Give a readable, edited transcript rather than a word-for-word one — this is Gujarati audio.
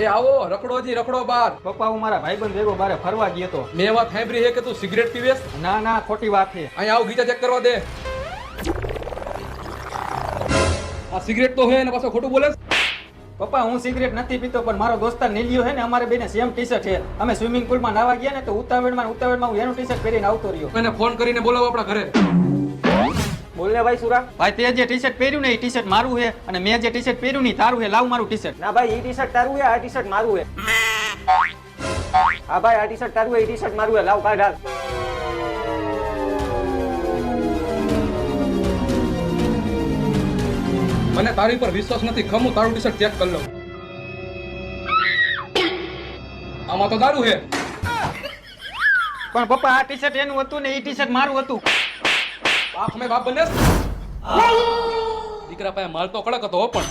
એ આવો રખડોજી રખડો બાર. પપ્પા હું મારા ભાઈબંધ ભેગો બારે ફરવા ગયો તો. મેં વાત સાંભળી છે કે તું સિગરેટ પીવેસ. ના ના ખોટી વાત છે. અહીંયા આવ ગીતા ચેક કરવા દે. આ સિગરેટ તો હે ને પાછો ખોટું બોલે. પપ્પા હું સિગરેટ નથી પીતો પણ મારો દોસ્તાર નીલિયો છે ને અમારે બેને સેમ ટી શર્ટ છે. અમે સ્વિમિંગ પુલમાં નાવા ગયા ને તો ઉતાવળમાં હું એનું ટી શર્ટ પહેરીને આવતો રહ્યો. એને ફોન કરીને બોલાવો આપણા ઘરે. બોલ ને ભાઈ સુરા. ભાઈ તે જે ટી શર્ટ પહેર્યું ને એ ટી શર્ટ મારું છે અને મેં જે ટી શર્ટ પહેર્યું ને તારું છે. લાવ મારું ટી શર્ટ. ના ભાઈ, ઈ ટી શર્ટ તારું હે, આ ટી શર્ટ મારું હે. હા ભાઈ, આ ટી શર્ટ તારું હે, ઈ ટી શર્ટ મારું હે. લાવ કાઢ હાલ. મને તારી પર વિશ્વાસ નથી. ખમું તારું ટી શર્ટ ચેક કરી લઉં. આમાં તો દારૂ હે. પણ પપ્પા આ ટી શર્ટ એનું હતું ને એ ટી શર્ટ મારું હતું. બાપ મેં બાપ બને. દીકરા પાસે માલ તો કડક હતો હો પણ